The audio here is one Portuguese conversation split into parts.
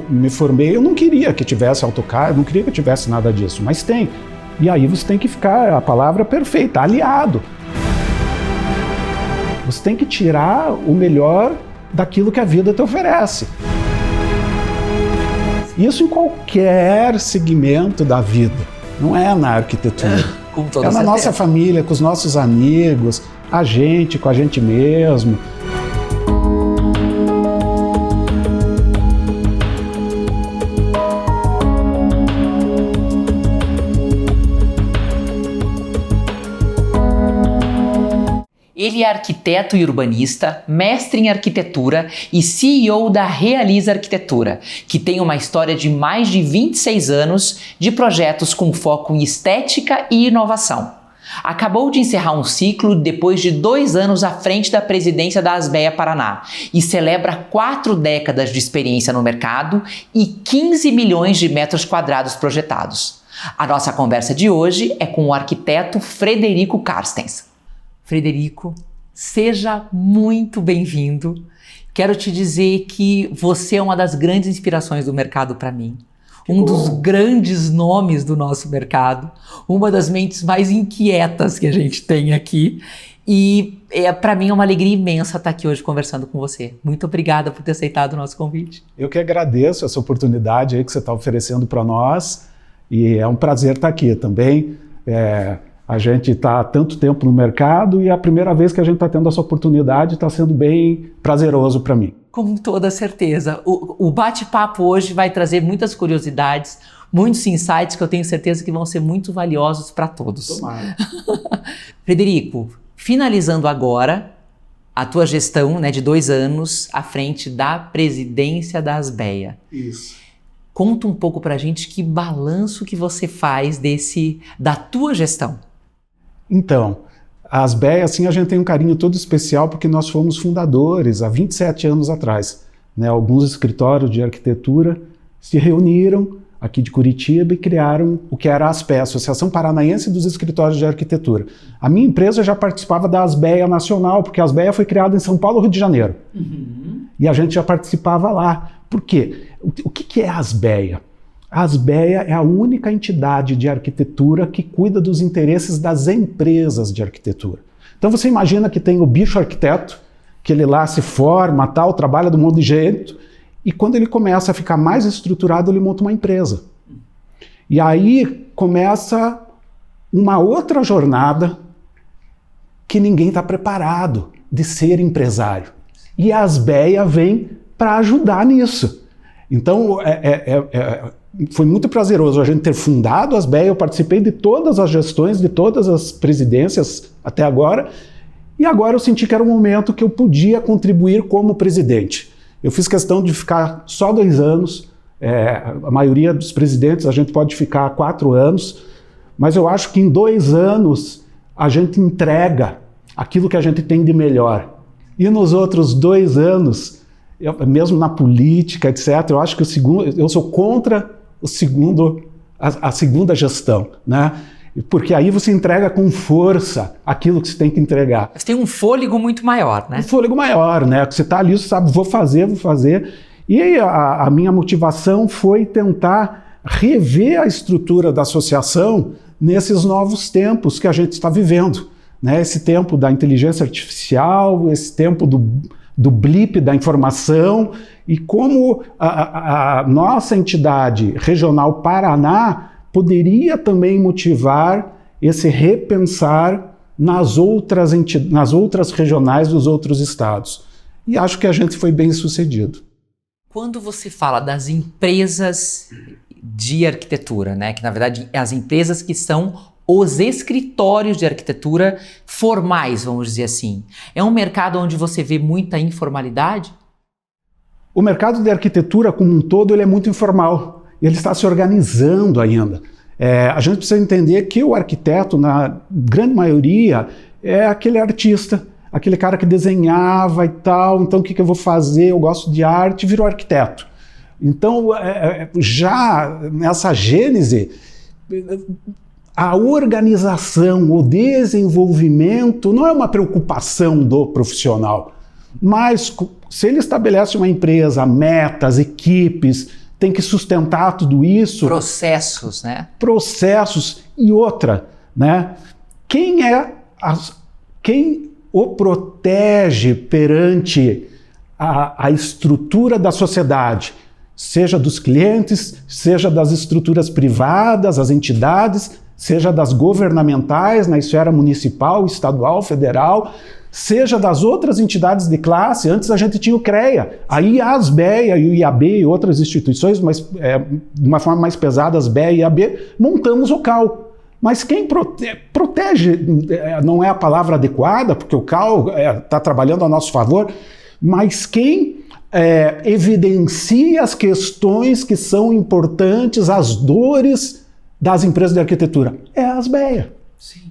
me formei, eu não queria que tivesse AutoCAD, eu não queria que tivesse nada disso, mas tem. E aí você tem que ficar, a palavra perfeita, aliado. Você tem que tirar o melhor daquilo que a vida te oferece. Isso em qualquer segmento da vida, não é na arquitetura. Com toda é na certeza. Nossa família, com os nossos amigos, a gente, com a gente mesmo. Ele é arquiteto e urbanista, mestre em arquitetura e CEO da Realiza Arquitetura, que tem uma história de mais de 26 anos de projetos com foco em estética e inovação. Acabou de encerrar um ciclo depois de 2 anos à frente da presidência da Asbeia Paraná e celebra 4 décadas de experiência no mercado e 15 milhões de metros quadrados projetados. A nossa conversa de hoje é com o arquiteto Frederico Carstens. Frederico, seja muito bem-vindo. Quero te dizer que você é uma das grandes inspirações do mercado para mim. Um dos grandes nomes do nosso mercado, uma das mentes mais inquietas que a gente tem aqui. E para mim é uma alegria imensa estar aqui hoje conversando com você. Muito obrigada por ter aceitado o nosso convite. Eu que agradeço essa oportunidade aí que você está oferecendo para nós e é um prazer estar aqui também. A gente está há tanto tempo no mercado e é a primeira vez que a gente está tendo essa oportunidade, está sendo bem prazeroso para mim. Com toda certeza. O bate-papo hoje vai trazer muitas curiosidades, muitos insights que eu tenho certeza que vão ser muito valiosos para todos. Tomara. Frederico, finalizando agora a tua gestão, né, de 2 anos à frente da presidência da Asbeia. Isso. Conta um pouco para a gente que balanço que você faz da tua gestão. Então, a Asbeia, assim, a gente tem um carinho todo especial porque nós fomos fundadores há 27 anos atrás. Né? Alguns escritórios de arquitetura se reuniram aqui de Curitiba e criaram o que era a ASPE, Associação Paranaense dos Escritórios de Arquitetura. A minha empresa já participava da Asbeia Nacional, porque a Asbeia foi criada em São Paulo, Rio de Janeiro. E a gente já participava lá. Por quê? O que é a Asbeia? A Asbeia é a única entidade de arquitetura que cuida dos interesses das empresas de arquitetura. Então você imagina que tem o bicho arquiteto, que ele lá se forma, tal, trabalha do monte de jeito, e quando ele começa a ficar mais estruturado, ele monta uma empresa. E aí começa uma outra jornada que ninguém está preparado de ser empresário. E a Asbeia vem para ajudar nisso. Então, foi muito prazeroso a gente ter fundado a Asbeia. Eu participei de todas as gestões, de todas as presidências até agora, e agora eu senti que era o momento que eu podia contribuir como presidente. Eu fiz questão de ficar só 2 anos, a maioria dos presidentes a gente pode ficar 4 anos, mas eu acho que em 2 anos a gente entrega aquilo que a gente tem de melhor. E nos outros 2 anos, mesmo na política, etc., eu acho que eu sou contra a segunda gestão, né? Porque aí você entrega com força aquilo que você tem que entregar. Você tem um fôlego muito maior, né? Um fôlego maior, né? Você está ali, você sabe, vou fazer. E aí a minha motivação foi tentar rever a estrutura da associação nesses novos tempos que a gente está vivendo, né? Esse tempo da inteligência artificial, esse tempo do blip da informação, e como a nossa entidade regional Paraná poderia também motivar esse repensar nas outras regionais dos outros estados. E acho que a gente foi bem sucedido. Quando você fala das empresas de arquitetura, né, que na verdade as empresas que são os escritórios de arquitetura formais, vamos dizer assim, é um mercado onde você vê muita informalidade? O mercado de arquitetura como um todo ele é muito informal. Ele está se organizando ainda. A gente precisa entender que o arquiteto, na grande maioria, é aquele artista, aquele cara que desenhava e tal, então o que eu vou fazer? Eu gosto de arte, virou arquiteto. Então, já nessa gênese, a organização, o desenvolvimento não é uma preocupação do profissional, mas se ele estabelece uma empresa, metas, equipes, tem que sustentar tudo isso. Processos, né? Processos e outra, né? Quem o protege perante a estrutura da sociedade, seja dos clientes, seja das estruturas privadas, as entidades, seja das governamentais na esfera municipal, estadual, federal, seja das outras entidades de classe. Antes a gente tinha o CREA, aí a ASBEA e o IAB e outras instituições, mas de uma forma mais pesada, ASBEA e IAB, montamos o CAL. Mas quem protege não é a palavra adequada, porque o CAL está trabalhando a nosso favor, mas quem evidencia as questões que são importantes, as dores das empresas de arquitetura, é a ASBEA. Sim.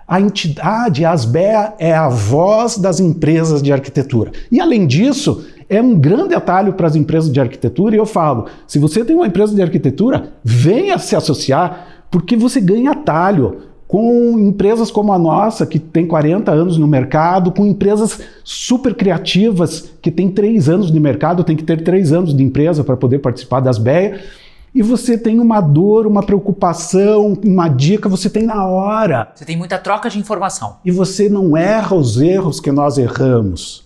A entidade, a ASBEA, é a voz das empresas de arquitetura. E além disso, é um grande atalho para as empresas de arquitetura, e eu falo, se você tem uma empresa de arquitetura, venha se associar, porque você ganha atalho com empresas como a nossa, que tem 40 anos no mercado, com empresas super criativas, que tem 3 anos de mercado, tem que ter 3 anos de empresa para poder participar das ASBEA, e você tem uma dor, uma preocupação, uma dica, você tem na hora. Você tem muita troca de informação. E você não erra os erros que nós erramos.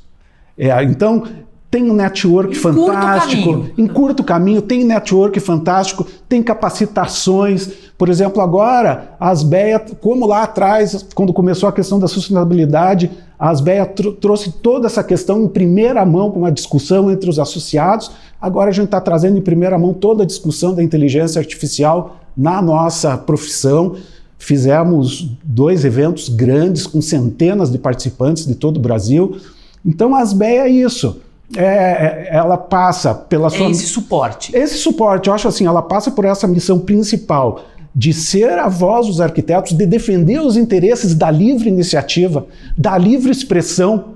Então, tem um network fantástico, em curto caminho, tem network fantástico, tem capacitações. Por exemplo, agora, a ASBEA, como lá atrás, quando começou a questão da sustentabilidade, a ASBEA trouxe toda essa questão em primeira mão com uma discussão entre os associados. Agora a gente está trazendo em primeira mão toda a discussão da inteligência artificial na nossa profissão. Fizemos 2 eventos grandes com centenas de participantes de todo o Brasil. Então a ASBEA é isso. Ela passa pela sua... esse suporte. Esse suporte, eu acho assim, ela passa por essa missão principal de ser a voz dos arquitetos, de defender os interesses da livre iniciativa, da livre expressão.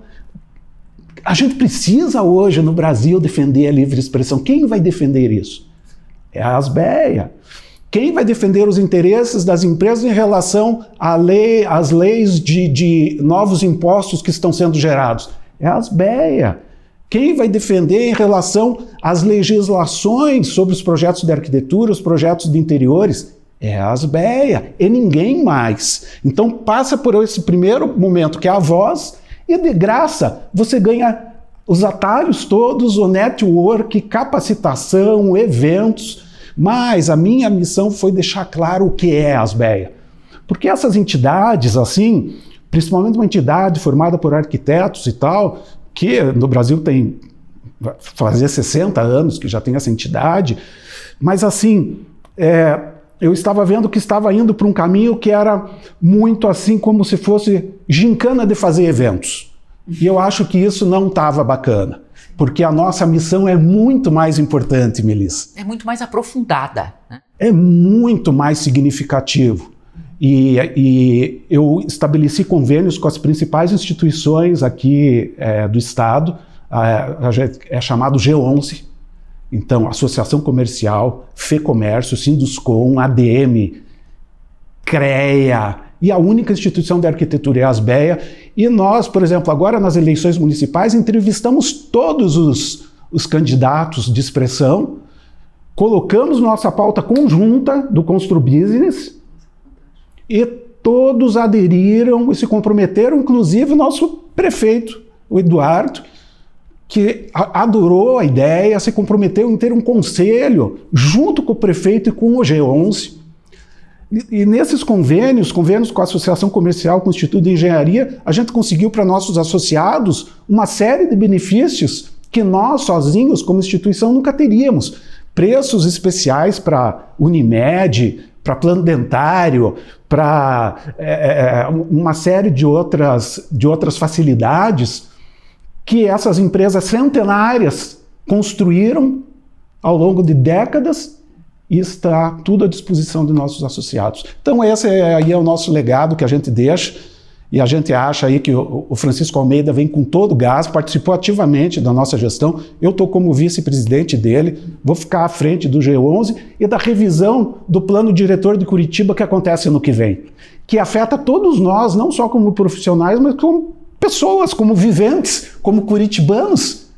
A gente precisa hoje no Brasil defender a livre expressão. Quem vai defender isso? É a ASBEA. Quem vai defender os interesses das empresas em relação às leis de novos impostos que estão sendo gerados? É a ASBEA. Quem vai defender em relação às legislações sobre os projetos de arquitetura, os projetos de interiores? É a ASBEA, e ninguém mais. Então passa por esse primeiro momento, que é a voz, e de graça você ganha os atalhos todos, o network, capacitação, eventos. Mas a minha missão foi deixar claro o que é a ASBEA. Porque essas entidades, assim, principalmente uma entidade formada por arquitetos e tal, que no Brasil tem, fazer 60 anos que já tem essa entidade, mas assim, eu estava vendo que estava indo para um caminho que era muito assim como se fosse gincana de fazer eventos. E eu acho que isso não estava bacana, porque a nossa missão é muito mais importante, Melissa. É muito mais aprofundada, né? É muito mais significativo. E eu estabeleci convênios com as principais instituições aqui do Estado, é chamado G11, então Associação Comercial, FEComércio, Sinduscom, ADM, CREA, e a única instituição de arquitetura é a ASBEA. E nós, por exemplo, agora nas eleições municipais, entrevistamos todos os candidatos de expressão, colocamos nossa pauta conjunta do Construbusiness, e todos aderiram e se comprometeram, inclusive o nosso prefeito, o Eduardo, que adorou a ideia, se comprometeu em ter um conselho junto com o prefeito e com o G11. E nesses convênios com a Associação Comercial, com o Instituto de Engenharia, a gente conseguiu para nossos associados uma série de benefícios que nós sozinhos, como instituição, nunca teríamos. Preços especiais para Unimed, para plano dentário, para uma série de outras facilidades que essas empresas centenárias construíram ao longo de décadas e está tudo à disposição de nossos associados. Então esse aí é o nosso legado que a gente deixa, e a gente acha aí que o Francisco Almeida vem com todo o gás, participou ativamente da nossa gestão. Eu estou como vice-presidente dele, vou ficar à frente do G11 e da revisão do plano diretor de Curitiba que acontece ano que vem, que afeta todos nós, não só como profissionais, mas como pessoas, como viventes, como curitibanos.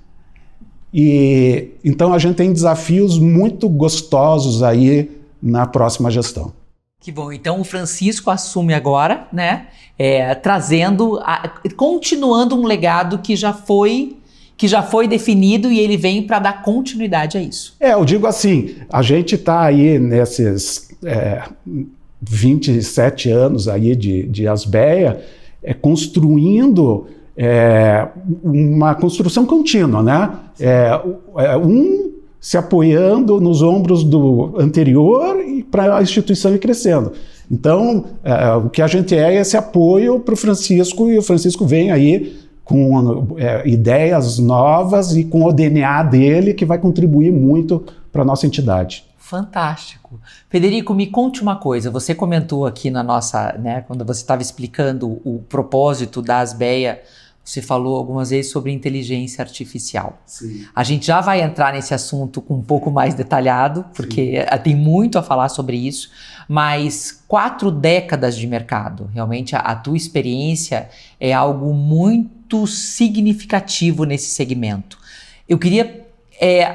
E então a gente tem desafios muito gostosos aí na próxima gestão. Que bom, então o Francisco assume agora, né, continuando um legado que já foi definido e ele vem para dar continuidade a isso. Eu digo assim, a gente está aí nesses 27 anos aí de Asbeia, construindo uma construção contínua, né? Se apoiando nos ombros do anterior e para a instituição ir crescendo. Então, o que a gente é esse apoio para o Francisco, e o Francisco vem aí com ideias novas e com o DNA dele que vai contribuir muito para a nossa entidade. Fantástico. Federico, me conte uma coisa. Você comentou aqui na nossa, né, quando você estava explicando o propósito da Asbeia, você falou algumas vezes sobre inteligência artificial. Sim. A gente já vai entrar nesse assunto com um pouco mais detalhado, porque tem muito a falar sobre isso, mas 4 décadas de mercado, realmente a tua experiência é algo muito significativo nesse segmento. Eu queria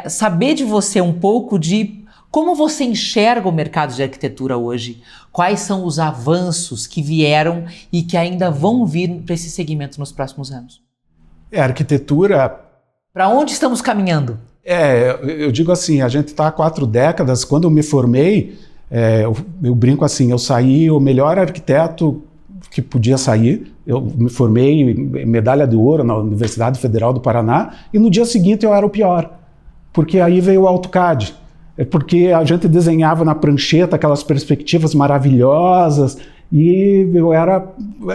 saber de você um pouco de como você enxerga o mercado de arquitetura hoje, quais são os avanços que vieram e que ainda vão vir para esse segmento nos próximos anos? A arquitetura... Para onde estamos caminhando? Eu digo assim, a gente está há 4 décadas, quando eu me formei, eu brinco assim, eu saí o melhor arquiteto que podia sair, eu me formei medalha de ouro na Universidade Federal do Paraná, e no dia seguinte eu era o pior, porque aí veio o AutoCAD. Porque a gente desenhava na prancheta aquelas perspectivas maravilhosas e eu era,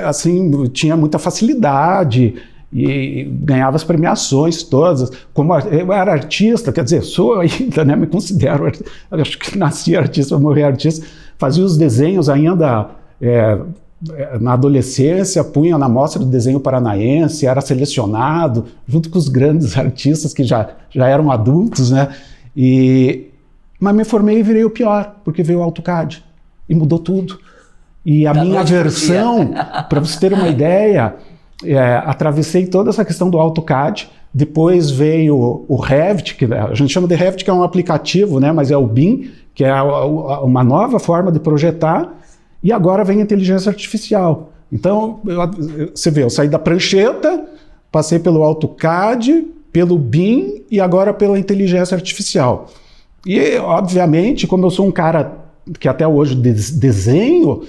assim, tinha muita facilidade e ganhava as premiações todas. Como eu era artista, quer dizer, sou ainda, né, me considero, acho que nasci artista, morri artista, fazia os desenhos ainda na adolescência, punha na mostra do desenho paranaense, era selecionado junto com os grandes artistas que já eram adultos, né? Mas me formei e virei o pior, porque veio o AutoCAD e mudou tudo. E a minha versão, para você ter uma ideia, atravessei toda essa questão do AutoCAD, depois veio o Revit, que a gente chama de Revit, que é um aplicativo, né, mas é o BIM, que é uma nova forma de projetar, e agora vem a inteligência artificial. Então, você vê, eu saí da prancheta, passei pelo AutoCAD, pelo BIM e agora pela inteligência artificial. E, obviamente, como eu sou um cara que até hoje desenho,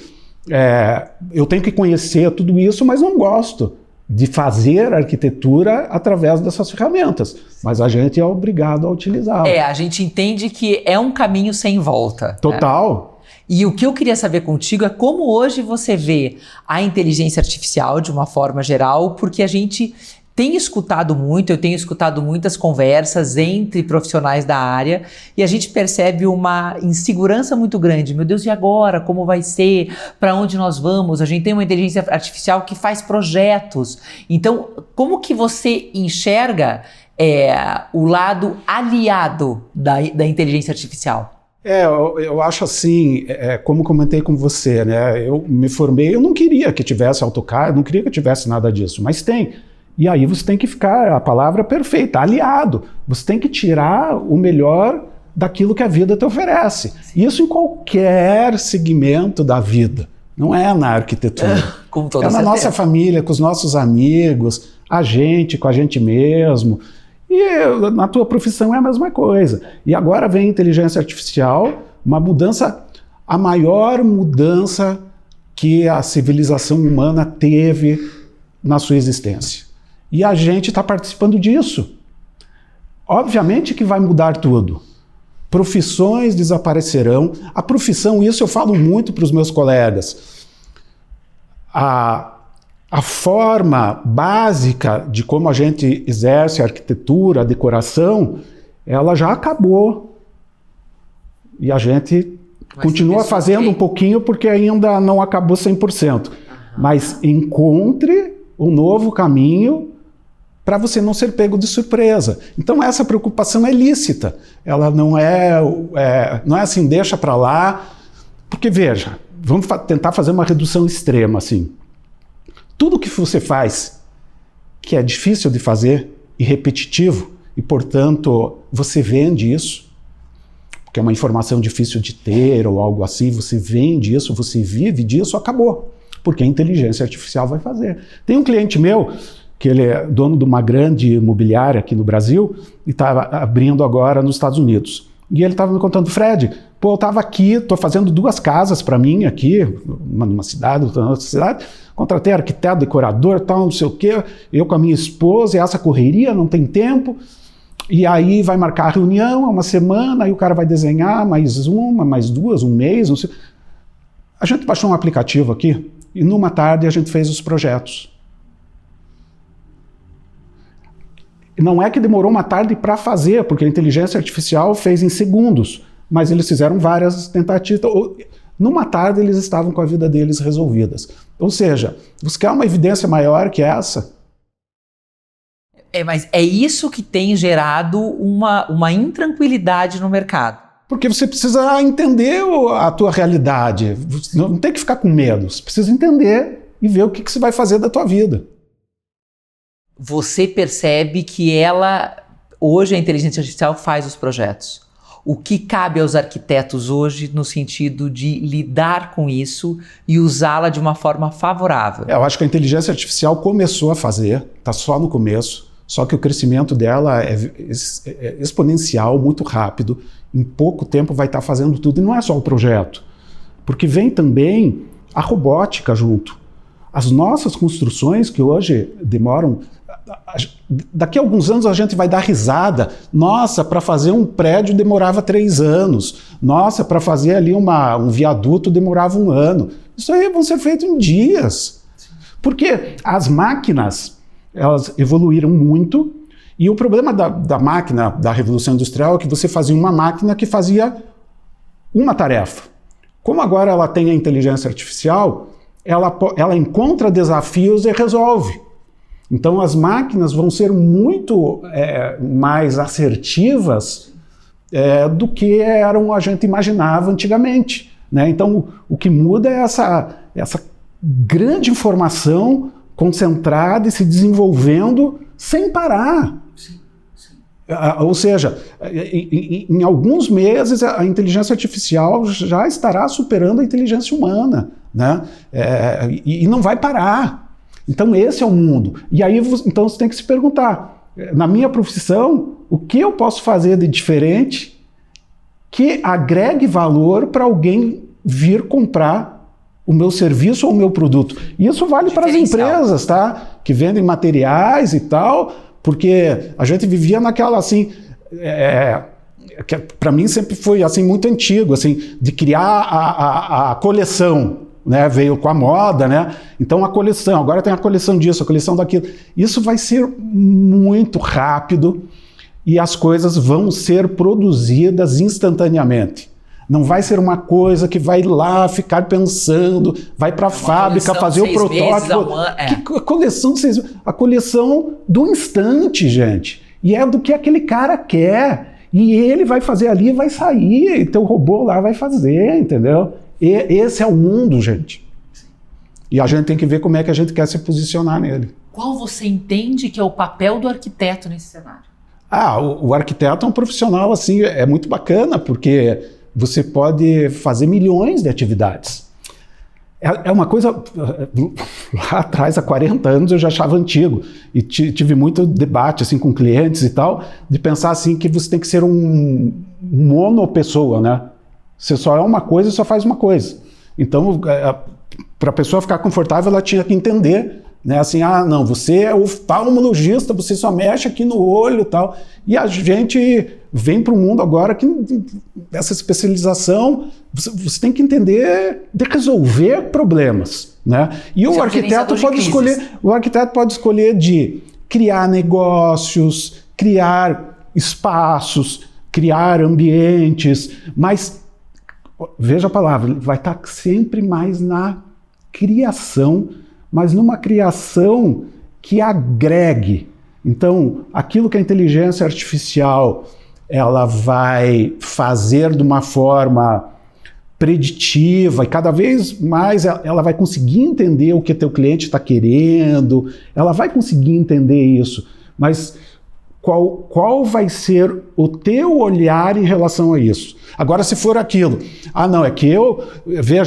eu tenho que conhecer tudo isso, mas não gosto de fazer arquitetura através dessas ferramentas. Mas a gente é obrigado a utilizá-las. A gente entende que é um caminho sem volta. Total. Né? E o que eu queria saber contigo é como hoje você vê a inteligência artificial de uma forma geral, porque a gente... eu tenho escutado muitas conversas entre profissionais da área e a gente percebe uma insegurança muito grande. Meu Deus, e agora? Como vai ser? Para onde nós vamos? A gente tem uma inteligência artificial que faz projetos. Então, como que você enxerga o lado aliado da inteligência artificial? Eu acho assim, como comentei com você, né? Eu me formei, eu não queria que tivesse AutoCAD, eu não queria que tivesse nada disso, mas tem. E aí você tem que ficar, a palavra perfeita, aliado. Você tem que tirar o melhor daquilo que a vida te oferece. Isso em qualquer segmento da vida. Não é na arquitetura. Com toda certeza. Na nossa família, com os nossos amigos, com a gente mesmo. E na tua profissão é a mesma coisa. E agora vem a inteligência artificial, uma mudança, a maior mudança que a civilização humana teve na sua existência. E a gente está participando disso. Obviamente que vai mudar tudo. Profissões desaparecerão. A profissão, isso eu falo muito para os meus colegas. A forma básica de como a gente exerce a arquitetura, a decoração, ela já acabou. E a gente continua fazendo um pouquinho porque ainda não acabou 100%. Mas encontre um novo caminho para você não ser pego de surpresa. Então essa preocupação é lícita, ela não é assim, deixa para lá, porque veja, vamos tentar fazer uma redução extrema assim. Tudo que você faz que é difícil de fazer e repetitivo, e, portanto, você vende isso, porque é uma informação difícil de ter ou algo assim, você vende isso, você vive disso, acabou. Porque a inteligência artificial vai fazer. Tem um cliente meu, que ele é dono de uma grande imobiliária aqui no Brasil, e estava abrindo agora nos Estados Unidos. E ele estava me contando, Fred, pô, eu estava aqui, estou fazendo 2 casas para mim aqui, uma numa cidade, outra na outra cidade, contratei arquiteto, decorador, tal, não sei o quê, eu com a minha esposa, e essa correria, não tem tempo, e aí vai marcar a reunião, uma semana, aí o cara vai desenhar mais uma, mais 2, um mês, não sei. A gente baixou um aplicativo aqui, e numa tarde a gente fez os projetos. Não é que demorou uma tarde para fazer, porque a inteligência artificial fez em segundos, mas eles fizeram várias tentativas. Numa tarde eles estavam com a vida deles resolvidas. Ou seja, você quer uma evidência maior que essa? Mas é isso que tem gerado uma intranquilidade no mercado. Porque você precisa entender a tua realidade. Não tem que ficar com medo. Você precisa entender e ver o que você vai fazer da tua vida. Você percebe que hoje a inteligência artificial faz os projetos. O que cabe aos arquitetos hoje no sentido de lidar com isso e usá-la de uma forma favorável? Eu acho que a inteligência artificial começou a fazer, está só no começo, só que o crescimento dela é exponencial, muito rápido. Em pouco tempo vai estar fazendo tudo. E não é só o projeto, porque vem também a robótica junto. As nossas construções, que hoje demoram... Daqui a alguns anos a gente vai dar risada. Nossa, para fazer um prédio demorava 3 anos. Nossa, para fazer ali um viaduto demorava 1 ano. Isso aí vão ser feito em dias. Porque as máquinas, elas evoluíram muito, e o problema da máquina, da Revolução Industrial, é que você fazia uma máquina que fazia uma tarefa. Como agora ela tem a inteligência artificial, ela encontra desafios e resolve. Então as máquinas vão ser muito mais assertivas do que a gente imaginava antigamente, né? Então o que muda é essa grande informação concentrada e se desenvolvendo sem parar. Sim, sim. Ou seja, em alguns meses a inteligência artificial já estará superando a inteligência humana, né? E não vai parar. Então esse é o mundo. E aí então você tem que se perguntar, na minha profissão, o que eu posso fazer de diferente que agregue valor para alguém vir comprar o meu serviço ou o meu produto? E isso vale para as empresas, tá? Que vendem materiais e tal, porque a gente vivia naquela assim... que para mim sempre foi assim muito antigo, assim, de criar a coleção. Né, veio com a moda, né? Então a coleção, agora tem a coleção disso, a coleção daquilo. Isso vai ser muito rápido e as coisas vão ser produzidas instantaneamente. Não vai ser uma coisa que vai lá ficar pensando, vai para a fábrica fazer o protótipo. Que coleção de 6 meses? A coleção do instante, gente. E é do que aquele cara quer. E ele vai fazer ali e vai sair. Então o robô lá vai fazer, entendeu? E esse é o mundo, gente. E a gente tem que ver como é que a gente quer se posicionar nele. Qual você entende que é o papel do arquiteto nesse cenário? O arquiteto é um profissional, assim, é muito bacana, porque você pode fazer milhões de atividades. É uma coisa... Lá atrás, há 40 anos, eu já achava antigo. E tive muito debate assim, com clientes e tal, de pensar assim, que você tem que ser um monopessoa, né? Você só é uma coisa e só faz uma coisa. Então, para a pessoa ficar confortável, ela tinha que entender, né? Assim, não, você é oftalmologista, você só mexe aqui no olho e tal. E a gente vem para o mundo agora que essa especialização, você tem que entender de resolver problemas, né? E o arquiteto pode escolher de criar negócios, criar espaços, criar ambientes, mas veja a palavra, vai estar sempre mais na criação, mas numa criação que agregue. Então, aquilo que a inteligência artificial ela vai fazer de uma forma preditiva e cada vez mais ela vai conseguir entender o que teu cliente está querendo, ela vai conseguir entender isso, mas qual vai ser o teu olhar em relação a isso. Agora, se for aquilo, não, é que eu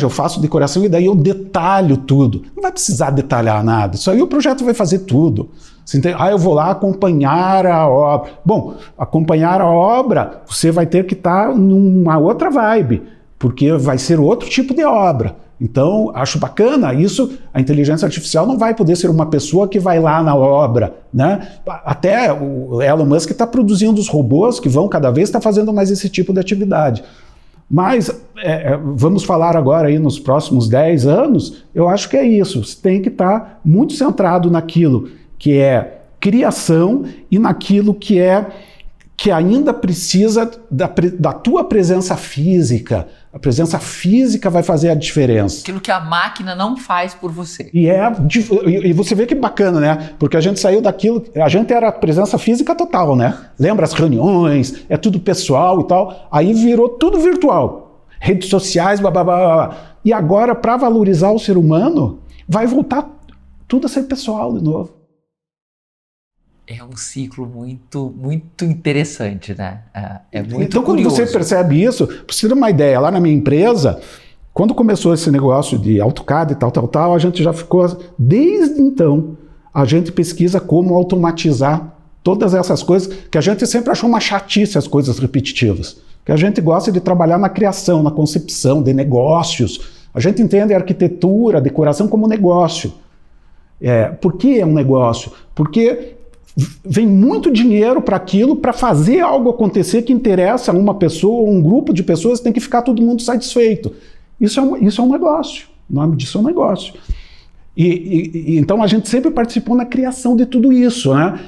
faço decoração e daí eu detalho tudo. Não vai precisar detalhar nada, isso aí o projeto vai fazer tudo. Eu vou lá acompanhar a obra. Bom, acompanhar a obra, você vai ter que estar numa outra vibe, porque vai ser outro tipo de obra. Então, acho bacana isso. A inteligência artificial não vai poder ser uma pessoa que vai lá na obra, né? Até o Elon Musk está produzindo os robôs que vão cada vez estar fazendo mais esse tipo de atividade. Mas vamos falar agora aí nos próximos 10 anos, eu acho que é isso. Você tem que estar muito centrado naquilo que é criação e naquilo que ainda precisa da tua presença física. A presença física vai fazer a diferença. Aquilo que a máquina não faz por você. E você vê que bacana, né? Porque a gente saiu daquilo, a gente era presença física total, né? Lembra as reuniões, é tudo pessoal e tal. Aí virou tudo virtual. Redes sociais, blá, blá, blá, blá. E agora, para valorizar o ser humano, vai voltar tudo a ser pessoal de novo. É um ciclo muito, muito interessante, né? É muito então, curioso. Quando você percebe isso, pra você ter uma ideia, lá na minha empresa, quando começou esse negócio de AutoCAD e tal, a gente já ficou... Desde então, a gente pesquisa como automatizar todas essas coisas, que a gente sempre achou uma chatice, as coisas repetitivas. Que a gente gosta de trabalhar na criação, na concepção de negócios. A gente entende a arquitetura, a decoração como negócio. Por que é um negócio? Porque vem muito dinheiro para aquilo, para fazer algo acontecer que interessa a uma pessoa ou um grupo de pessoas, tem que ficar todo mundo satisfeito. Isso é um negócio. O nome disso é um negócio. Então a gente sempre participou na criação de tudo isso, né?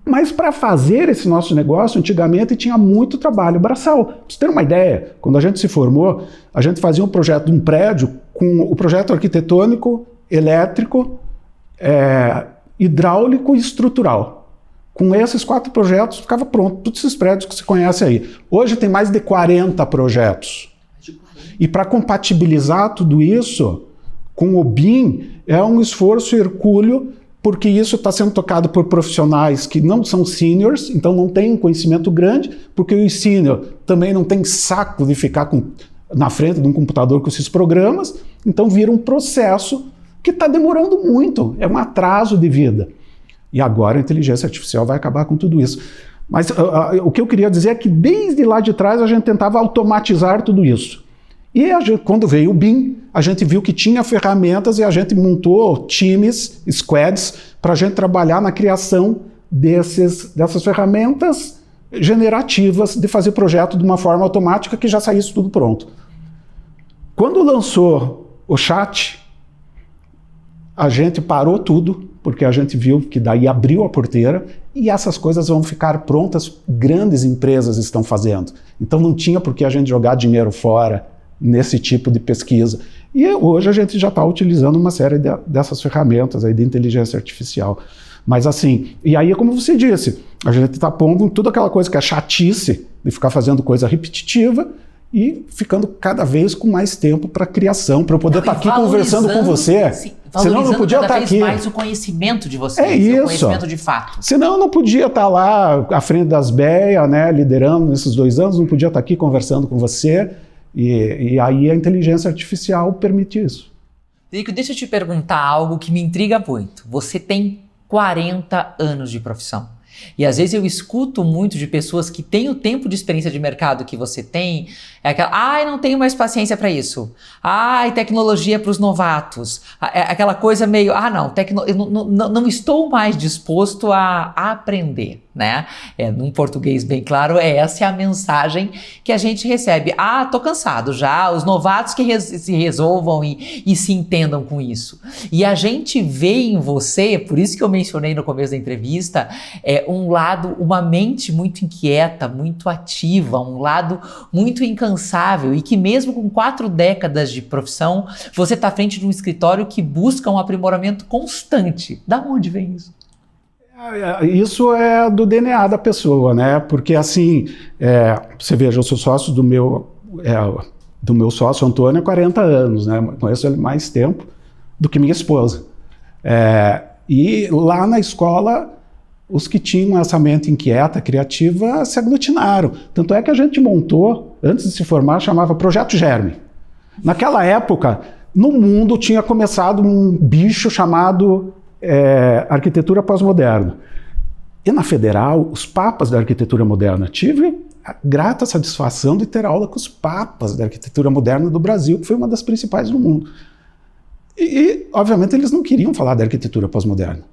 Mas para fazer esse nosso negócio, antigamente tinha muito trabalho braçal. Pra você ter uma ideia, quando a gente se formou, a gente fazia um projeto de um prédio com o projeto arquitetônico, elétrico, hidráulico e estrutural. Com esses 4 projetos ficava pronto, todos esses prédios que você conhece aí. Hoje tem mais de 40 projetos. E para compatibilizar tudo isso com o BIM é um esforço hercúleo, porque isso está sendo tocado por profissionais que não são seniors, então não tem um conhecimento grande, porque os seniors também não tem saco de ficar na frente de um computador com esses programas, então vira um processo que está demorando muito, é um atraso de vida. E agora a inteligência artificial vai acabar com tudo isso. Mas o que eu queria dizer é que desde lá de trás a gente tentava automatizar tudo isso. E quando veio o BIM, a gente viu que tinha ferramentas e a gente montou times, squads, para a gente trabalhar na criação dessas ferramentas generativas de fazer projeto de uma forma automática que já saísse tudo pronto. Quando lançou o chat, a gente parou tudo, porque a gente viu que daí abriu a porteira e essas coisas vão ficar prontas, grandes empresas estão fazendo. Então não tinha por que a gente jogar dinheiro fora nesse tipo de pesquisa. E hoje a gente já está utilizando uma série dessas ferramentas aí de inteligência artificial. Mas assim, e aí como você disse, a gente está pondo toda aquela coisa que é chatice de ficar fazendo coisa repetitiva e ficando cada vez com mais tempo para criação, para eu poder estar aqui conversando com você. Sim, senão eu não podia estar aqui. Mais o conhecimento de vocês, isso. O conhecimento de fato. Senão eu não podia estar lá à frente das BEA, né, liderando nesses 2 anos, não podia estar aqui conversando com você. E aí a inteligência artificial permite isso. Frederico, deixa eu te perguntar algo que me intriga muito. Você tem 40 anos de profissão. E às vezes eu escuto muito de pessoas que têm o tempo de experiência de mercado que você tem, aquela, não tenho mais paciência para isso. Tecnologia para os novatos. Aquela coisa meio, não estou mais disposto a aprender, né? Num português bem claro, essa é a mensagem que a gente recebe. Tô cansado já, os novatos que se resolvam e se entendam com isso. E a gente vê em você, por isso que eu mencionei no começo da entrevista, um lado, uma mente muito inquieta, muito ativa, um lado muito incansável e que mesmo com 4 décadas de profissão, você está à frente de um escritório que busca um aprimoramento constante. Da onde vem isso? Isso é do DNA da pessoa, né? Porque assim, você veja, eu sou sócio do meu sócio Antônio há 40 anos, né? Conheço ele mais tempo do que minha esposa. E lá na escola, os que tinham essa mente inquieta, criativa, se aglutinaram. Tanto é que a gente montou, antes de se formar, chamava Projeto Germe. Naquela época, no mundo tinha começado um bicho chamado arquitetura pós-moderna. E na Federal, os papas da arquitetura moderna. Tive a grata satisfação de ter aula com os papas da arquitetura moderna do Brasil, que foi uma das principais do mundo. E obviamente, eles não queriam falar da arquitetura pós-moderna.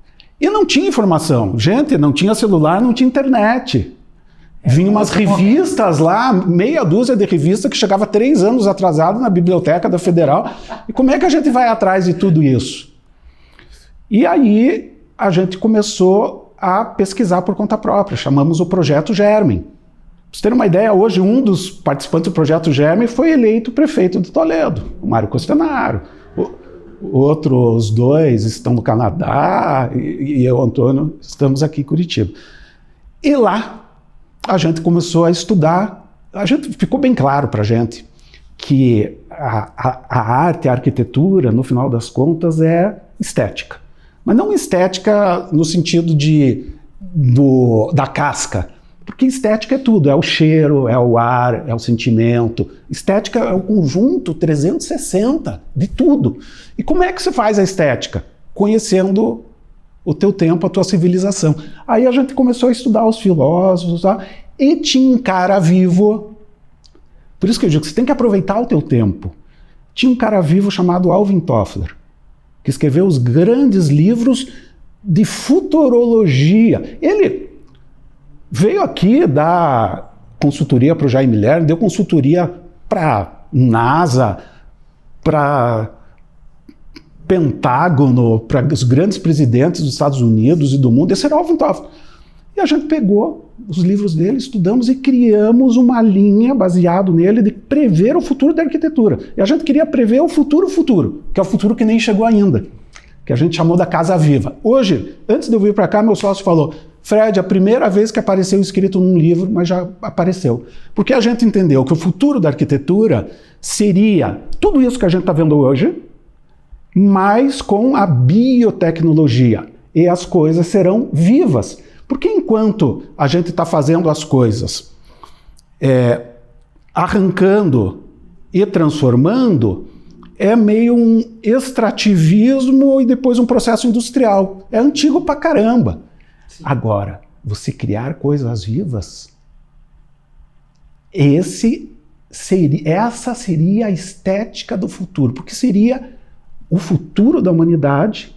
E não tinha informação. Gente, não tinha celular, não tinha internet. Vinham umas revistas lá, meia dúzia de revistas que chegava 3 anos atrasado na biblioteca da Federal. E como é que a gente vai atrás de tudo isso? E aí a gente começou a pesquisar por conta própria. Chamamos o Projeto Germe. Para vocês terem uma ideia, hoje um dos participantes do Projeto Germe foi eleito prefeito de Toledo, o Mário Costenaro. Outros 2 estão no Canadá e eu, Antônio, estamos aqui em Curitiba. E lá a gente começou a estudar, ficou bem claro para a gente que a arte, a arquitetura, no final das contas, é estética. Mas não estética no sentido da casca, porque estética é tudo, é o cheiro, é o ar, é o sentimento. Estética é o conjunto 360 de tudo. E como é que você faz a estética? Conhecendo o teu tempo, a tua civilização. Aí a gente começou a estudar os filósofos, tá? E tinha um cara vivo. Por isso que eu digo que você tem que aproveitar o teu tempo. Tinha um cara vivo chamado Alvin Toffler, que escreveu os grandes livros de futurologia. Ele veio aqui dar consultoria para o Jaime Lerner, deu consultoria para NASA, para Pentágono, para os grandes presidentes dos Estados Unidos e do mundo. Esse era o Alvin Toffler. E a gente pegou os livros dele, estudamos e criamos uma linha baseado nele de prever o futuro da arquitetura. E a gente queria prever o futuro, que é o futuro que nem chegou ainda, que a gente chamou da Casa Viva. Hoje, antes de eu vir para cá, meu sócio falou: Fred, a primeira vez que apareceu escrito num livro, mas já apareceu. Porque a gente entendeu que o futuro da arquitetura seria tudo isso que a gente está vendo hoje, mas com a biotecnologia. E as coisas serão vivas. Porque enquanto a gente está fazendo as coisas, arrancando e transformando, é meio um extrativismo e depois um processo industrial. É antigo pra caramba. Sim. Agora, você criar coisas vivas, essa seria a estética do futuro, porque seria o futuro da humanidade,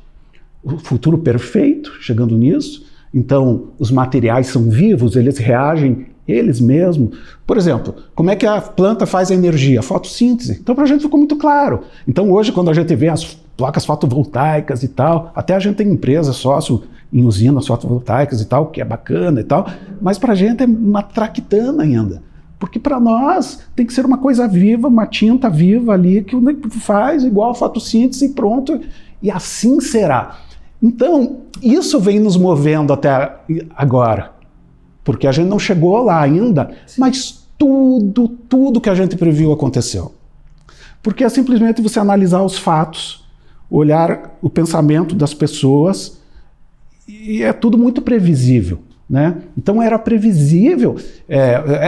o futuro perfeito, chegando nisso. Então, os materiais são vivos, eles reagem eles mesmos. Por exemplo, como é que a planta faz a energia? A fotossíntese. Então, para a gente ficou muito claro. Então, hoje, quando a gente vê as placas fotovoltaicas e tal, até a gente tem empresa, sócio em usinas fotovoltaicas e tal, que é bacana e tal, mas para a gente é uma traquitana ainda. Porque para nós tem que ser uma coisa viva, uma tinta viva ali, que faz igual a fotossíntese e pronto, e assim será. Então, isso vem nos movendo até agora, porque a gente não chegou lá ainda, mas tudo que a gente previu aconteceu. Porque é simplesmente você analisar os fatos, olhar o pensamento das pessoas, e é tudo muito previsível, né? Então era previsível,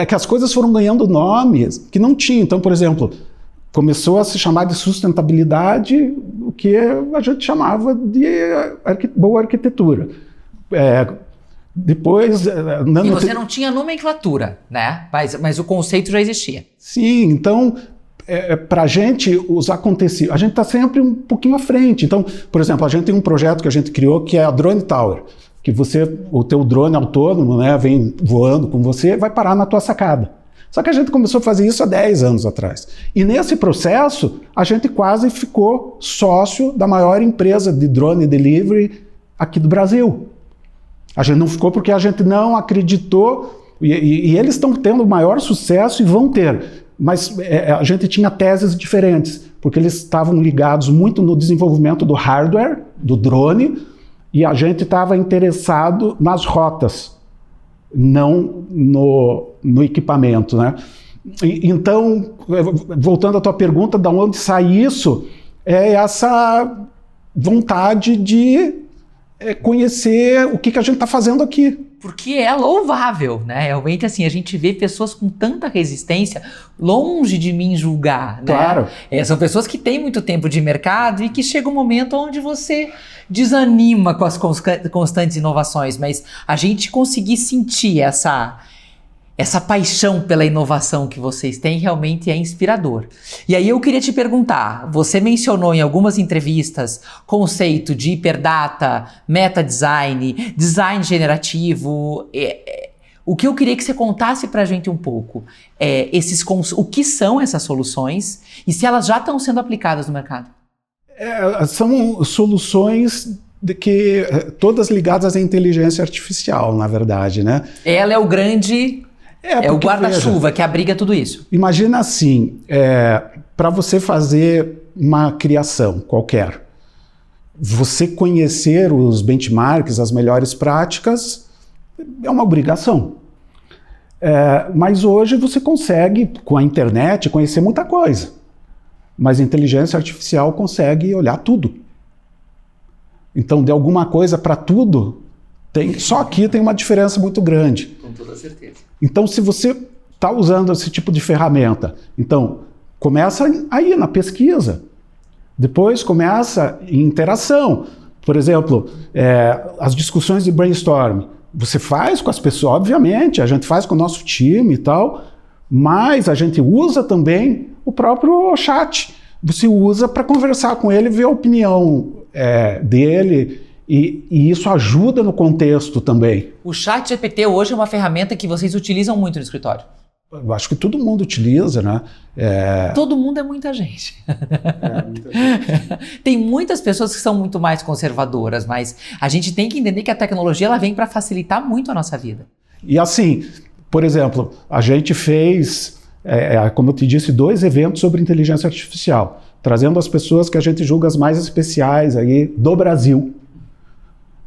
que as coisas foram ganhando nomes que não tinham. Então, por exemplo, começou a se chamar de sustentabilidade o que a gente chamava de boa arquitetura. Depois... E você não tinha nomenclatura, né? Mas o conceito já existia. Sim, então, para a gente, os acontecidos... A gente está sempre um pouquinho à frente. Então, por exemplo, a gente tem um projeto que a gente criou que é a Drone Tower, que o teu drone autônomo, né, vem voando com você, vai parar na tua sacada. Só que a gente começou a fazer isso há 10 anos atrás. E nesse processo, a gente quase ficou sócio da maior empresa de drone delivery aqui do Brasil. A gente não ficou porque a gente não acreditou, e eles estão tendo maior sucesso e vão ter. Mas a gente tinha teses diferentes, porque eles estavam ligados muito no desenvolvimento do hardware, do drone, e a gente estava interessado nas rotas, não no equipamento, né? Então, voltando à tua pergunta, de onde sai isso? É essa vontade de conhecer o que a gente está fazendo aqui. Porque é louvável, né? Realmente, assim, a gente vê pessoas com tanta resistência, longe de mim julgar, né? Claro. São pessoas que têm muito tempo de mercado e que chega um momento onde você desanima com as constantes inovações, mas a gente conseguir sentir essa paixão pela inovação que vocês têm realmente é inspirador. E aí eu queria te perguntar, você mencionou em algumas entrevistas conceito de hiperdata, meta-design, design generativo. O que eu queria que você contasse pra gente um pouco é o que são essas soluções e se elas já estão sendo aplicadas no mercado. São soluções todas ligadas à inteligência artificial, na verdade, né? Ela é o grande... É o guarda-chuva que abriga tudo isso. Imagina assim, para você fazer uma criação qualquer, você conhecer os benchmarks, as melhores práticas, é uma obrigação. Mas hoje você consegue, com a internet, conhecer muita coisa. Mas a inteligência artificial consegue olhar tudo. Então, de alguma coisa para tudo, só aqui tem uma diferença muito grande. Com toda certeza. Então, se você está usando esse tipo de ferramenta, então, começa aí na pesquisa. Depois começa em interação. Por exemplo, as discussões de brainstorm. Você faz com as pessoas, obviamente, a gente faz com o nosso time e tal, mas a gente usa também o próprio chat. Você usa para conversar com ele, ver a opinião dele, e isso ajuda no contexto também. O ChatGPT hoje é uma ferramenta que vocês utilizam muito no escritório? Eu acho que todo mundo utiliza, né? Todo mundo é muita gente. Muita gente. Tem muitas pessoas que são muito mais conservadoras, mas a gente tem que entender que a tecnologia ela vem para facilitar muito a nossa vida. E assim, por exemplo, a gente fez, como eu te disse, 2 eventos sobre inteligência artificial, trazendo as pessoas que a gente julga as mais especiais aí do Brasil.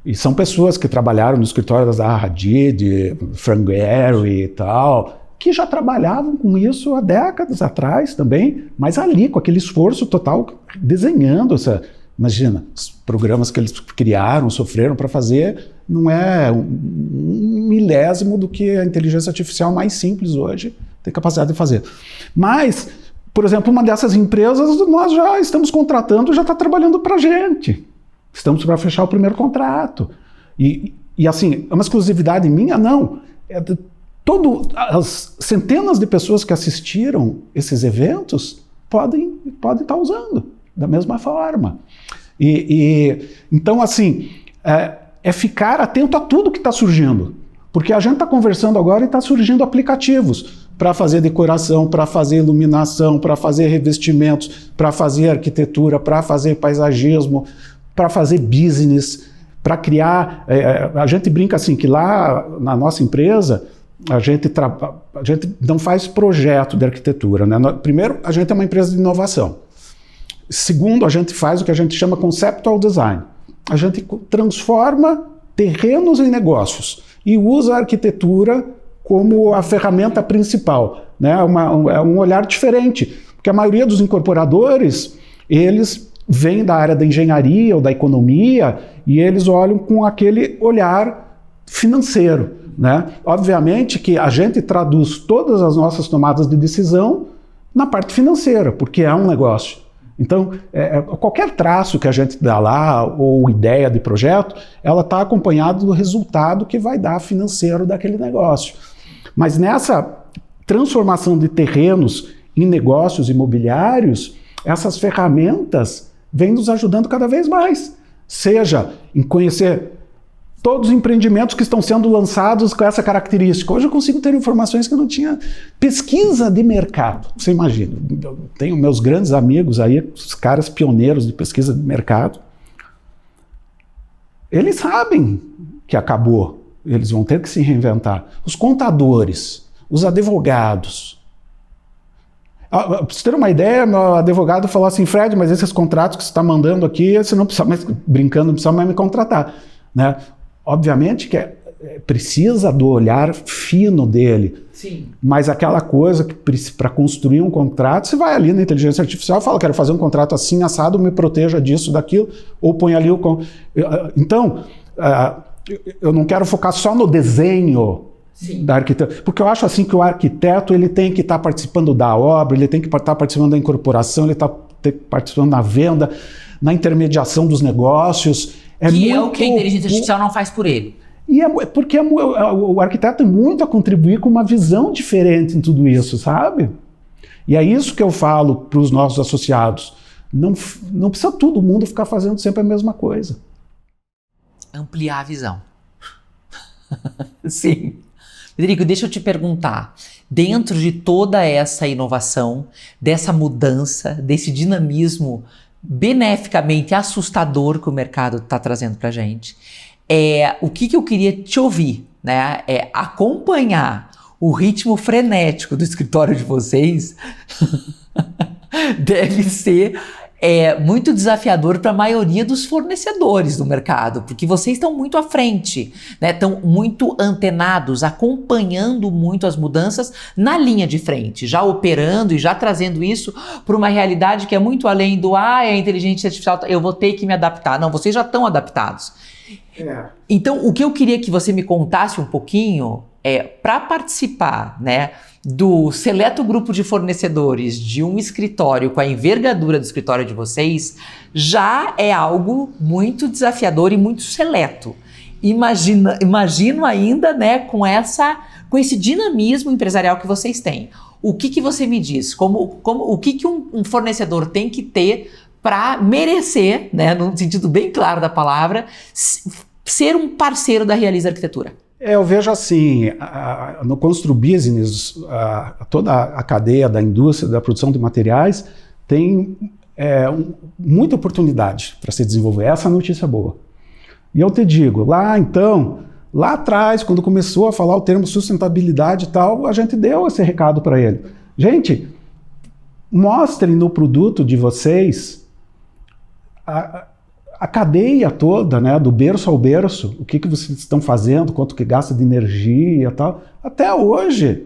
E são pessoas que trabalharam no escritório da Zaha Hadid, Frank Gehry e tal, que já trabalhavam com isso há décadas atrás também, mas ali, com aquele esforço total, desenhando imagina, os programas que eles criaram, sofreram para fazer, não é um milésimo do que a inteligência artificial mais simples hoje tem capacidade de fazer. Mas, por exemplo, uma dessas empresas nós já estamos contratando, já está trabalhando para a gente. Estamos para fechar o primeiro contrato. E assim, é uma exclusividade minha? Não. As centenas de pessoas que assistiram esses eventos podem estar usando da mesma forma. Então, assim, ficar atento a tudo que está surgindo. Porque a gente está conversando agora e está surgindo aplicativos para fazer decoração, para fazer iluminação, para fazer revestimentos, para fazer arquitetura, para fazer paisagismo, para fazer business, para criar... a gente brinca assim, que lá na nossa empresa, a gente não faz projeto de arquitetura, né? Primeiro, a gente é uma empresa de inovação. Segundo, a gente faz o que a gente chama conceptual design. A gente transforma terrenos em negócios e usa a arquitetura como a ferramenta principal, né? É um olhar diferente, porque a maioria dos incorporadores, eles vêm da área da engenharia ou da economia e eles olham com aquele olhar financeiro, né? Obviamente que a gente traduz todas as nossas tomadas de decisão na parte financeira, porque é um negócio. Então, qualquer traço que a gente dá lá, ou ideia de projeto, ela está acompanhada do resultado que vai dar financeiro daquele negócio. Mas nessa transformação de terrenos em negócios imobiliários, essas ferramentas vêm nos ajudando cada vez mais. Seja em conhecer todos os empreendimentos que estão sendo lançados com essa característica. Hoje eu consigo ter informações que eu não tinha. Pesquisa de mercado. Você imagina, eu tenho meus grandes amigos aí, os caras pioneiros de pesquisa de mercado. Eles sabem que acabou. Eles vão ter que se reinventar. Os contadores, os advogados. Para você ter uma ideia, meu advogado falou assim: Fred, mas esses contratos que você está mandando aqui, você não precisa mais, brincando, não precisa mais me contratar, né? Obviamente que precisa do olhar fino dele. Sim. Mas aquela coisa que para construir um contrato, você vai ali na inteligência artificial e fala: quero fazer um contrato assim, assado, me proteja disso, daquilo, ou põe ali o... Então, eu não quero focar só no desenho da arquitetura, porque eu acho assim que o arquiteto ele tem que estar participando da obra, ele tem que estar participando da incorporação, ele tem que estar participando na venda, na intermediação dos negócios. Que é o que a inteligência artificial não faz por ele. E porque o arquiteto tem muito a contribuir com uma visão diferente em tudo isso, sabe? E é isso que eu falo para os nossos associados. Não precisa todo mundo ficar fazendo sempre a mesma coisa. Ampliar a visão. Sim. Frederico, deixa eu te perguntar, dentro de toda essa inovação, dessa mudança, desse dinamismo beneficamente assustador que o mercado está trazendo para a gente, o que eu queria te ouvir, né? É acompanhar o ritmo frenético do escritório de vocês deve ser muito desafiador para a maioria dos fornecedores do mercado, porque vocês estão muito à frente, né? Estão muito antenados, acompanhando muito as mudanças na linha de frente, já operando e já trazendo isso para uma realidade que é muito além do a inteligência artificial, eu vou ter que me adaptar. Não, vocês já estão adaptados. Então, o que eu queria que você me contasse um pouquinho para participar, né, do seleto grupo de fornecedores de um escritório com a envergadura do escritório de vocês, já é algo muito desafiador e muito seleto. Imagino ainda, né, com esse dinamismo empresarial que vocês têm. O que você me diz? O que um fornecedor tem que ter para merecer, né, no sentido bem claro da palavra, ser um parceiro da Realiza Arquitetura? Eu vejo assim, no Constru Business, toda a cadeia da indústria, da produção de materiais, tem muita oportunidade para se desenvolver. Essa é a notícia boa. E eu te digo, lá atrás, quando começou a falar o termo sustentabilidade e tal, a gente deu esse recado para ele. Gente, mostrem no produto de vocês a cadeia toda, né, do berço ao berço, o que vocês estão fazendo, quanto que gasta de energia e tal. Até hoje,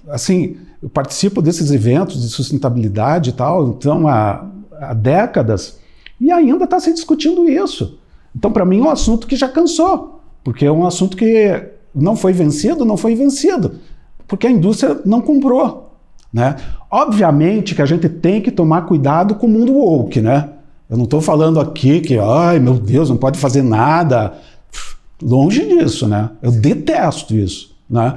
assim, eu participo desses eventos de sustentabilidade e tal, então há décadas, e ainda está se discutindo isso. Então, para mim, é um assunto que já cansou, porque é um assunto que não foi vencido, porque a indústria não comprou, né? Obviamente que a gente tem que tomar cuidado com o mundo woke, né? Eu não estou falando aqui que, ai meu Deus, não pode fazer nada. Longe disso, né? Eu detesto isso, né?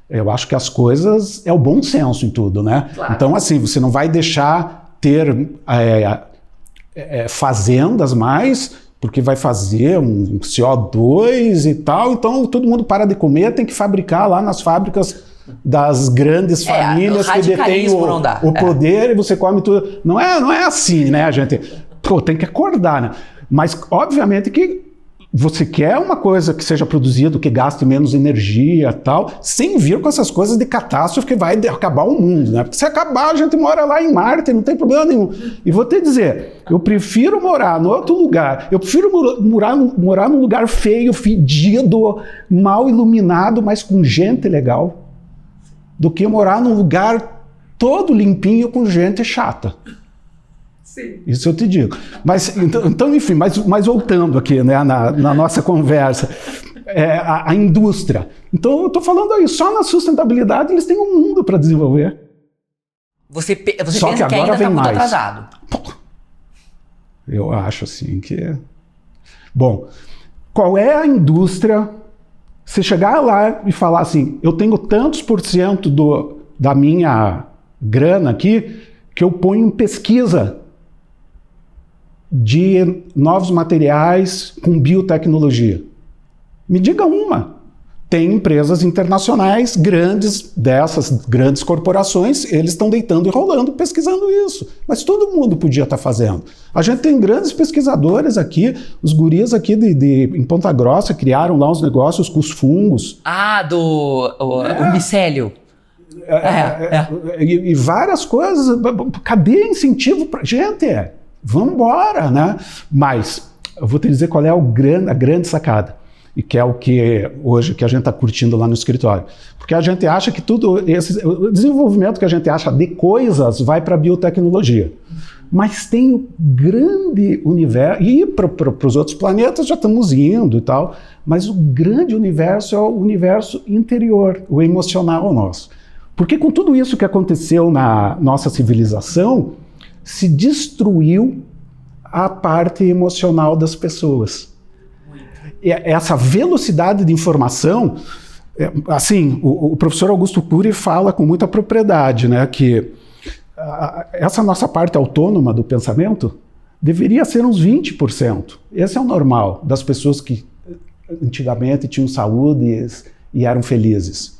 Eu acho que as coisas é o bom senso em tudo, né? Claro. Então, assim, você não vai deixar ter fazendas mais, porque vai fazer um CO2 e tal. Então, todo mundo para de comer, tem que fabricar lá nas fábricas das grandes famílias que detêm o poder e você come tudo. Não é assim, né, gente? Pô, tem que acordar, né? Mas, obviamente, que você quer uma coisa que seja produzida, que gaste menos energia e tal, sem vir com essas coisas de catástrofe que vai acabar o mundo, né? Porque se acabar, a gente mora lá em Marte, não tem problema nenhum. E vou te dizer, eu prefiro morar em outro lugar, eu prefiro morar num lugar feio, fedido, mal iluminado, mas com gente legal, do que morar num lugar todo limpinho com gente chata. Sim. Isso eu te digo. Mas, então enfim, mas voltando aqui, né, na nossa conversa, a indústria. Então eu estou falando aí, só na sustentabilidade eles têm um mundo para desenvolver. Você pensa que ainda está muito atrasado? Eu acho assim que... Bom, qual é a indústria... Você chegar lá e falar assim, eu tenho tantos % da minha grana aqui que eu ponho em pesquisa de novos materiais com biotecnologia. Me diga uma. Tem empresas internacionais grandes, dessas grandes corporações, eles estão deitando e rolando, pesquisando isso. Mas todo mundo podia estar fazendo. A gente tem grandes pesquisadores aqui, os guris aqui em Ponta Grossa criaram lá uns negócios com os fungos. O micélio. E várias coisas. Cadê incentivo para gente? Vamos embora, né? Mas eu vou te dizer qual é a grande sacada. E que é o que hoje que a gente está curtindo lá no escritório. Porque a gente acha que o desenvolvimento que a gente acha de coisas vai para a biotecnologia. Mas tem o grande universo, e para os outros planetas já estamos indo e tal, mas o grande universo é o universo interior, o emocional nosso. Porque com tudo isso que aconteceu na nossa civilização, se destruiu a parte emocional das pessoas. Essa velocidade de informação, assim, o professor Augusto Cury fala com muita propriedade, né, que essa nossa parte autônoma do pensamento deveria ser uns 20%. Esse é o normal das pessoas que antigamente tinham saúde e eram felizes.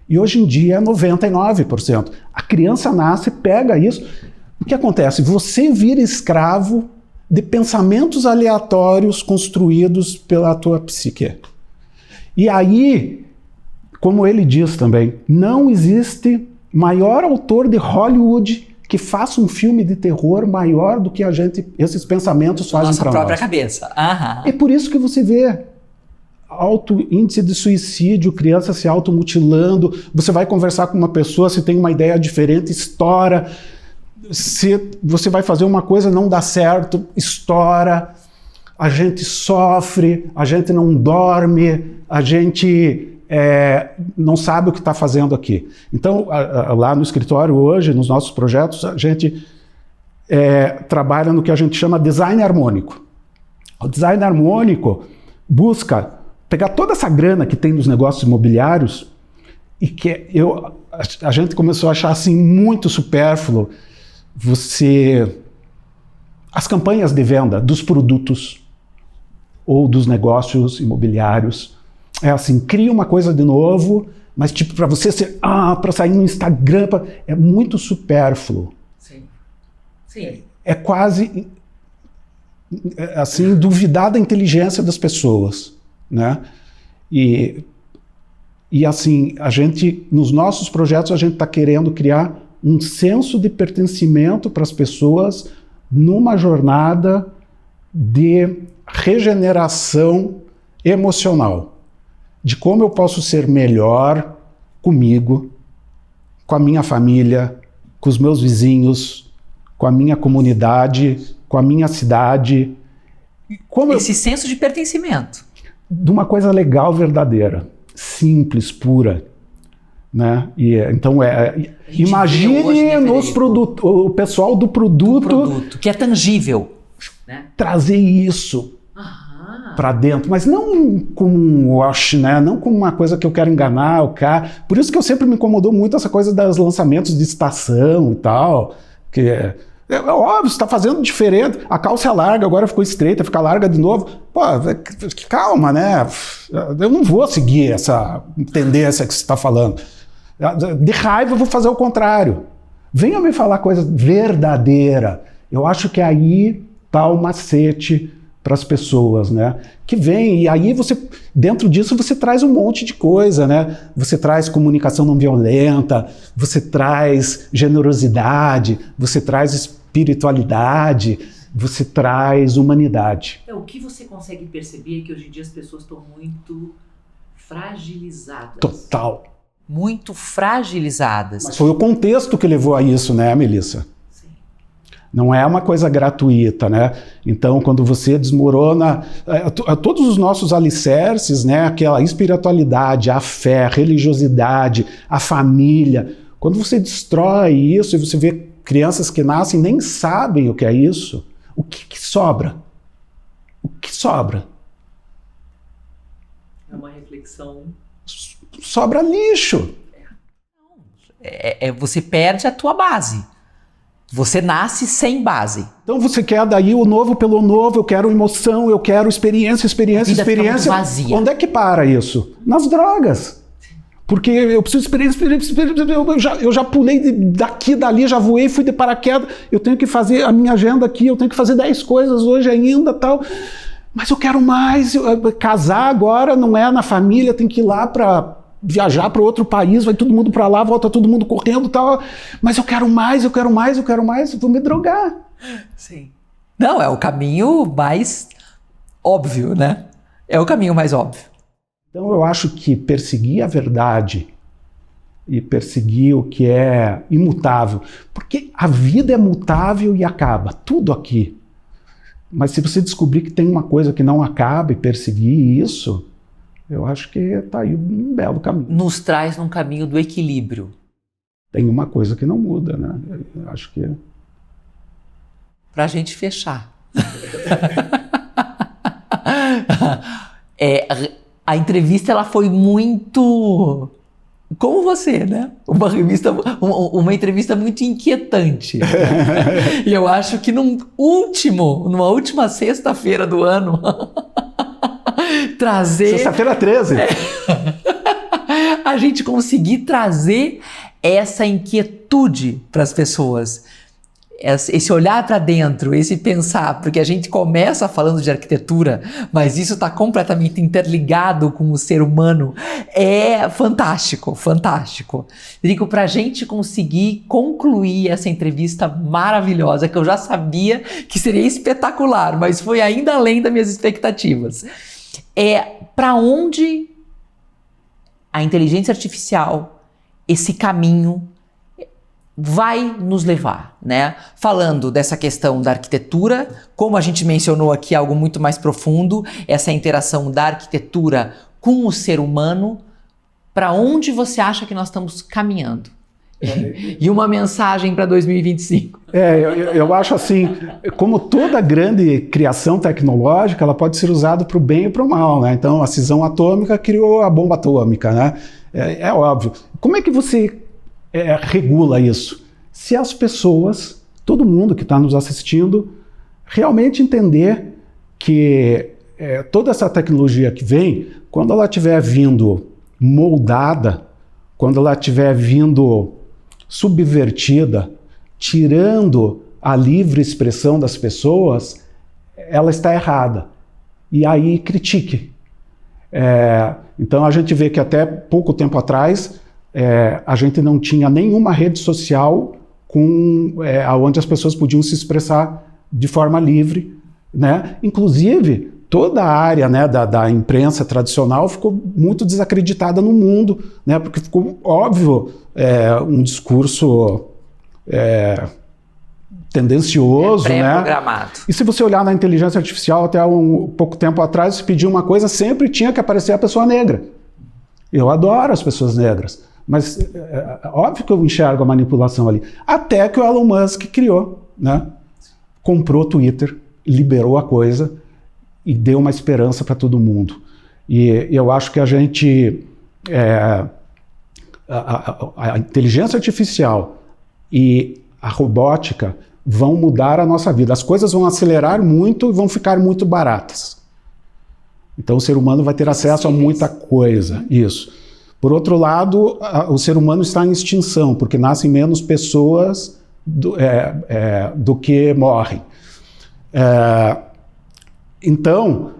E hoje em dia é 99%. A criança nasce, pega isso. O que acontece? Você vira escravo de pensamentos aleatórios construídos pela tua psique. E aí, como ele diz também, não existe maior autor de Hollywood que faça um filme de terror maior do que esses pensamentos fazem para nós. Nossa própria cabeça. Aham. É por isso que você vê alto índice de suicídio, criança se automutilando. Você vai conversar com uma pessoa, se tem uma ideia diferente, estoura. Se você vai fazer uma coisa, não dá certo, estoura. A gente sofre, a gente não dorme, a gente não sabe o que está fazendo aqui. Então, lá no escritório hoje, nos nossos projetos, a gente trabalha no que a gente chama design harmônico. O design harmônico busca pegar toda essa grana que tem nos negócios imobiliários e que a gente começou a achar assim muito supérfluo as campanhas de venda dos produtos ou dos negócios imobiliários. É assim, cria uma coisa de novo, mas tipo para você ser, para sair no Instagram, é muito supérfluo. Sim. Sim. É quase assim, duvidar da inteligência das pessoas, né? E assim, a gente, nos nossos projetos, a gente está querendo criar um senso de pertencimento para as pessoas numa jornada de regeneração emocional. De como eu posso ser melhor comigo, com a minha família, com os meus vizinhos, com a minha comunidade, com a minha cidade. Esse senso de pertencimento. De uma coisa legal, verdadeira, simples, pura. Né? Então, imagine o pessoal do produto que é tangível. Né? Trazer isso para dentro, mas não como um wash, né? Não como uma coisa que eu quero enganar o cara. Por isso que eu sempre me incomodou muito essa coisa dos lançamentos de estação e tal, que é óbvio, você está fazendo diferente, a calça é larga, agora ficou estreita, fica larga de novo. Pô, calma, né? Eu não vou seguir essa tendência que você está falando. De raiva eu vou fazer o contrário. Venha me falar coisa verdadeira. Eu acho que aí está o macete para as pessoas, né? Que vem, e aí dentro disso você traz um monte de coisa, né? Você traz comunicação não violenta, você traz generosidade, você traz espiritualidade, você traz humanidade. O que você consegue perceber é que hoje em dia as pessoas estão muito fragilizadas. Total. Muito fragilizadas. Mas foi o contexto que levou a isso, né, Melissa? Não é uma coisa gratuita, né? Então, quando você desmorona todos os nossos alicerces, né? Aquela espiritualidade, a fé, a religiosidade, a família, quando você destrói isso e você vê crianças que nascem nem sabem o que é isso, o que sobra? O que sobra? É uma reflexão. Sobra lixo. Você perde a tua base. Você nasce sem base. Então você quer daí o novo pelo novo, eu quero emoção, eu quero experiência. Vazia. Onde é que para isso? Nas drogas. Porque eu preciso experiência. Eu já pulei daqui, dali, já voei, fui de paraquedas. Eu tenho que fazer a minha agenda aqui, eu tenho que fazer 10 coisas hoje ainda, tal. Mas eu quero mais. Casar agora não é na família, tem que ir lá para viajar para outro país, vai todo mundo para lá, volta todo mundo correndo e tal. Mas eu quero mais, vou me drogar. Sim. Não, é o caminho mais óbvio, né? É o caminho mais óbvio. Então eu acho que perseguir a verdade e perseguir o que é imutável. Porque a vida é mutável e acaba, tudo aqui. Mas se você descobrir que tem uma coisa que não acaba e perseguir isso, eu acho que está aí um belo caminho. Nos traz num caminho do equilíbrio. Tem uma coisa que não muda, né? Eu acho que... Pra gente fechar. A entrevista ela foi muito... Como você, né? Uma entrevista muito inquietante. E eu acho que numa última sexta-feira do ano, trazer... Sexta-feira 13. A gente conseguir trazer essa inquietude para as pessoas. Esse olhar para dentro, esse pensar, porque a gente começa falando de arquitetura, mas isso está completamente interligado com o ser humano, é fantástico, fantástico. Digo, para a gente conseguir concluir essa entrevista maravilhosa, que eu já sabia que seria espetacular, mas foi ainda além das minhas expectativas. Para onde a inteligência artificial, esse caminho, vai nos levar, né? Falando dessa questão da arquitetura, como a gente mencionou aqui, algo muito mais profundo, essa interação da arquitetura com o ser humano, para onde você acha que nós estamos caminhando? E uma mensagem para 2025. Eu acho assim, como toda grande criação tecnológica, ela pode ser usada para o bem e para o mal, né? Então, a cisão atômica criou a bomba atômica, né? É óbvio. Como é que você regula isso? Se as pessoas, todo mundo que está nos assistindo, realmente entender que toda essa tecnologia que vem, quando ela estiver vindo moldada, quando ela estiver vindo subvertida, tirando a livre expressão das pessoas, ela está errada. E aí critique. Então a gente vê que até pouco tempo atrás a gente não tinha nenhuma rede social onde as pessoas podiam se expressar de forma livre, né? Inclusive, toda a área, né, da imprensa tradicional ficou muito desacreditada no mundo, né? Porque ficou óbvio um discurso tendencioso, pré-programado. Né? E se você olhar na inteligência artificial, até pouco tempo atrás, se pedir uma coisa, sempre tinha que aparecer a pessoa negra. Eu adoro as pessoas negras. Mas óbvio que eu enxergo a manipulação ali. Até que o Elon Musk criou, né? Comprou o Twitter, liberou a coisa e deu uma esperança para todo mundo. E eu acho que a gente... a inteligência artificial e a robótica vão mudar a nossa vida. As coisas vão acelerar muito e vão ficar muito baratas. Então o ser humano vai ter acesso a muita coisa. Isso. Por outro lado, o ser humano está em extinção, porque nascem menos pessoas do que morrem. Então,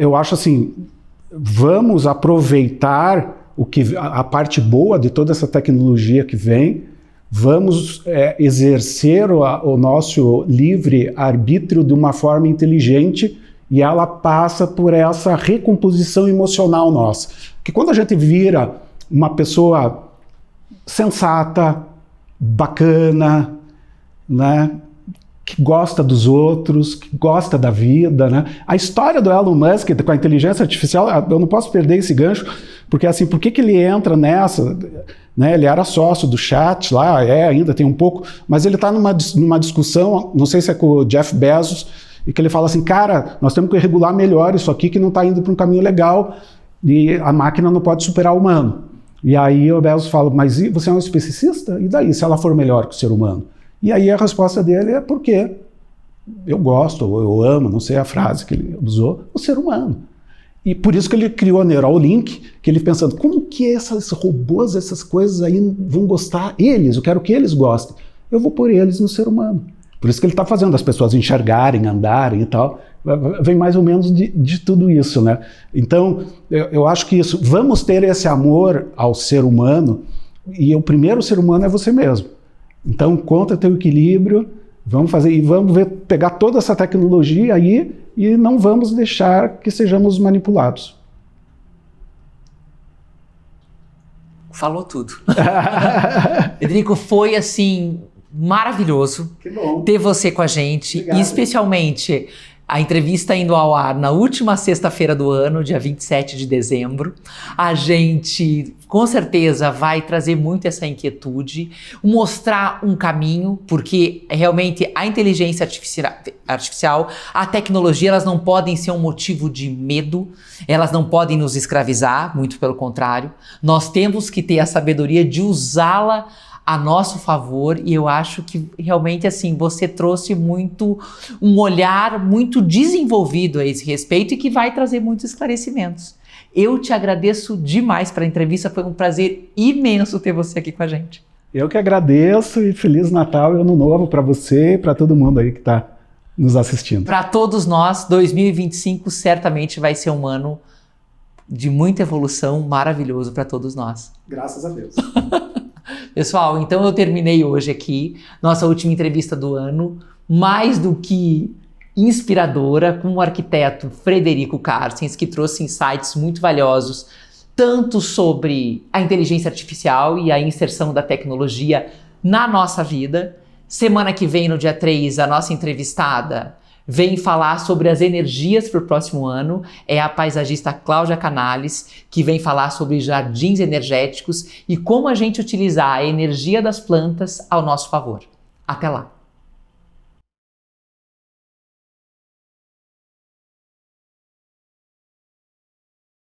eu acho assim, vamos aproveitar a parte boa de toda essa tecnologia que vem, vamos exercer o nosso livre arbítrio de uma forma inteligente, e ela passa por essa recomposição emocional nossa. Porque quando a gente vira uma pessoa sensata, bacana, né, que gosta dos outros, que gosta da vida, né? A história do Elon Musk com a inteligência artificial, eu não posso perder esse gancho, porque assim, por que ele entra nessa? Né? Ele era sócio do chat lá, ainda tem um pouco, mas ele está numa discussão, não sei se é com o Jeff Bezos, e que ele fala assim, cara, nós temos que regular melhor isso aqui que não está indo para um caminho legal e a máquina não pode superar o humano. E aí o Bezos fala, mas você é um especificista? E daí, se ela for melhor que o ser humano? E aí a resposta dele é porque eu gosto, ou eu amo, não sei a frase que ele usou, o ser humano. E por isso que ele criou a Neuralink, que ele pensando, como que esses robôs, essas coisas aí vão gostar? Eu quero que eles gostem. Eu vou pôr eles no ser humano. Por isso que ele está fazendo as pessoas enxergarem, andarem e tal. Vem mais ou menos de tudo isso, né? Então, eu acho que isso, vamos ter esse amor ao ser humano, e o primeiro ser humano é você mesmo. Então, encontra teu equilíbrio, vamos fazer, e vamos pegar toda essa tecnologia aí e não vamos deixar que sejamos manipulados. Falou tudo. Frederico, foi assim maravilhoso ter você com a gente. Obrigado. E especialmente a entrevista indo ao ar na última sexta-feira do ano, dia 27 de dezembro. A gente com certeza vai trazer muito essa inquietude, mostrar um caminho, porque realmente a inteligência artificial, a tecnologia, elas não podem ser um motivo de medo, elas não podem nos escravizar, muito pelo contrário. Nós temos que ter a sabedoria de usá-la a nosso favor, e eu acho que realmente assim, você trouxe um olhar muito desenvolvido a esse respeito e que vai trazer muitos esclarecimentos. Eu te agradeço demais pela entrevista, foi um prazer imenso ter você aqui com a gente. Eu que agradeço e Feliz Natal e Ano Novo para você e para todo mundo aí que está nos assistindo. Para todos nós, 2025 certamente vai ser um ano de muita evolução, maravilhoso para todos nós. Graças a Deus. Pessoal, então eu terminei hoje aqui nossa última entrevista do ano, mais do que inspiradora, com o arquiteto Frederico Carstens, que trouxe insights muito valiosos, tanto sobre a inteligência artificial e a inserção da tecnologia na nossa vida. Semana que vem, no dia 3, a nossa entrevistada vem falar sobre as energias para o próximo ano. É a paisagista Cláudia Canales, que vem falar sobre jardins energéticos e como a gente utilizar a energia das plantas ao nosso favor. Até lá!